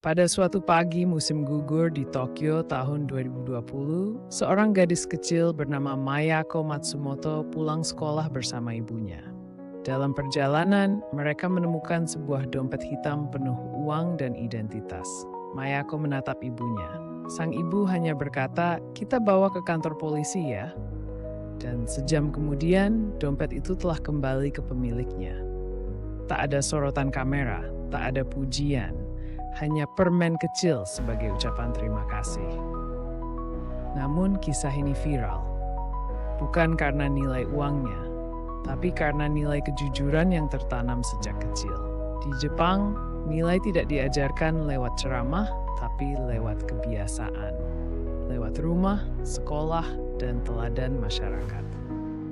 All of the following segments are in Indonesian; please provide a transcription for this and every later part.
Pada suatu pagi musim gugur di Tokyo tahun 2020, seorang gadis kecil bernama Mayako Matsumoto pulang sekolah bersama ibunya. Dalam perjalanan, mereka menemukan sebuah dompet hitam penuh uang dan identitas. Mayako menatap ibunya. Sang ibu hanya berkata, "Kita bawa ke kantor polisi ya." Dan sejam kemudian, dompet itu telah kembali ke pemiliknya. Tak ada sorotan kamera, tak ada pujian, hanya permen kecil sebagai ucapan terima kasih. Namun kisah ini viral, bukan karena nilai uangnya, tapi karena nilai kejujuran yang tertanam sejak kecil. Di Jepang, nilai tidak diajarkan lewat ceramah, tapi lewat kebiasaan. Lewat rumah, sekolah, dan teladan masyarakat.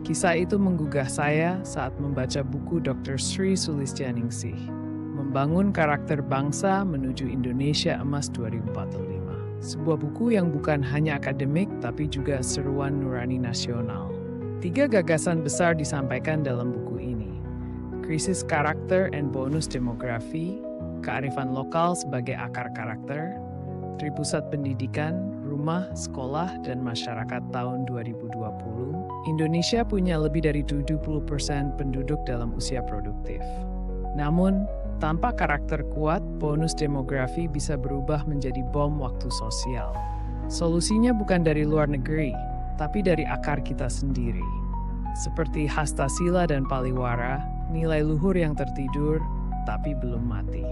Kisah itu menggugah saya saat membaca buku Dr. Sri Sulistyaningsih, Membangun Karakter Bangsa Menuju Indonesia Emas 2045. Sebuah buku yang bukan hanya akademik, tapi juga seruan nurani nasional. 3 gagasan besar disampaikan dalam buku ini. Krisis karakter and bonus demografi, kearifan lokal sebagai akar karakter, Tripusat Pendidikan, Rumah, Sekolah, dan Masyarakat tahun 2020, Indonesia punya lebih dari 70% penduduk dalam usia produktif. Namun, tanpa karakter kuat, bonus demografi bisa berubah menjadi bom waktu sosial. Solusinya bukan dari luar negeri, tapi dari akar kita sendiri. Seperti Hastasila dan Paliwara, nilai luhur yang tertidur, tapi belum mati.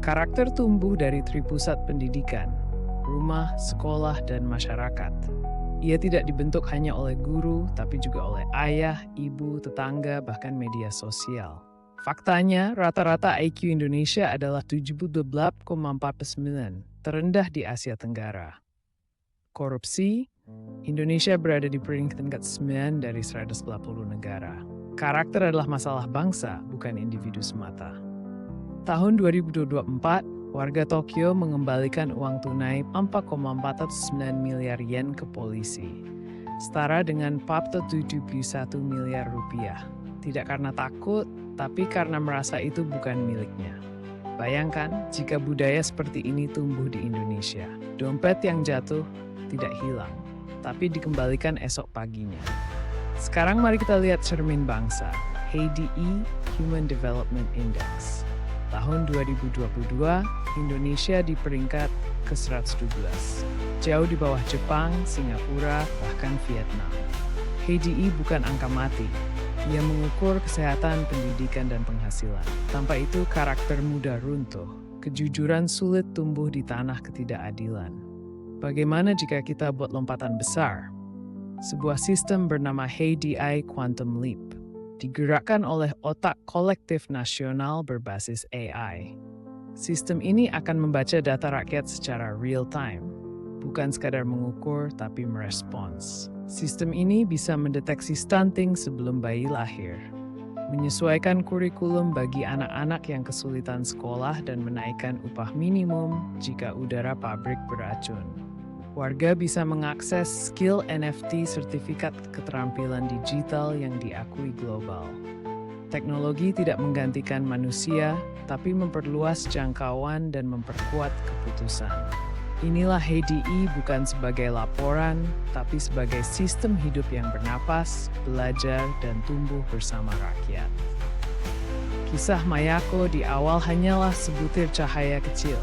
Karakter tumbuh dari tripusat pendidikan, rumah, sekolah, dan masyarakat. Ia tidak dibentuk hanya oleh guru, tapi juga oleh ayah, ibu, tetangga, bahkan media sosial. Faktanya, rata-rata IQ Indonesia adalah 78,49, terendah di Asia Tenggara. Korupsi, Indonesia berada di peringkat 9 dari 180 negara. Karakter adalah masalah bangsa, bukan individu semata. Tahun 2024, warga Tokyo mengembalikan uang tunai 4,409 miliar yen ke polisi, setara dengan 471 miliar rupiah. Tidak karena takut, tapi karena merasa itu bukan miliknya. Bayangkan jika budaya seperti ini tumbuh di Indonesia. Dompet yang jatuh tidak hilang, tapi dikembalikan esok paginya. Sekarang mari kita lihat cermin bangsa, HDI Human Development Index. Tahun 2022, Indonesia di peringkat ke-112, jauh di bawah Jepang, Singapura, bahkan Vietnam. HDI bukan angka mati, ia mengukur kesehatan, pendidikan, dan penghasilan. Tanpa itu, karakter mudah runtuh, kejujuran sulit tumbuh di tanah ketidakadilan. Bagaimana jika kita buat lompatan besar? Sebuah sistem bernama HDI Quantum Leap, digerakkan oleh otak kolektif nasional berbasis AI. Sistem ini akan membaca data rakyat secara real-time, bukan sekadar mengukur tapi merespons. Sistem ini bisa mendeteksi stunting sebelum bayi lahir, menyesuaikan kurikulum bagi anak-anak yang kesulitan sekolah dan menaikkan upah minimum jika udara pabrik beracun. Warga bisa mengakses skill NFT sertifikat keterampilan digital yang diakui global. Teknologi tidak menggantikan manusia, tapi memperluas jangkauan dan memperkuat keputusan. Inilah HDI bukan sebagai laporan, tapi sebagai sistem hidup yang bernapas, belajar, dan tumbuh bersama rakyat. Kisah Mayako di awal hanyalah sebutir cahaya kecil,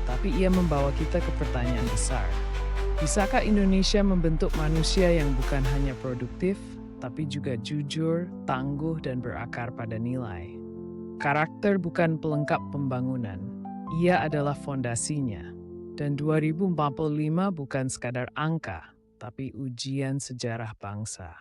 tapi ia membawa kita ke pertanyaan besar. Bisakah Indonesia membentuk manusia yang bukan hanya produktif, tapi juga jujur, tangguh, dan berakar pada nilai? Karakter bukan pelengkap pembangunan, ia adalah fondasinya. Dan 2045 bukan sekadar angka, tapi ujian sejarah bangsa.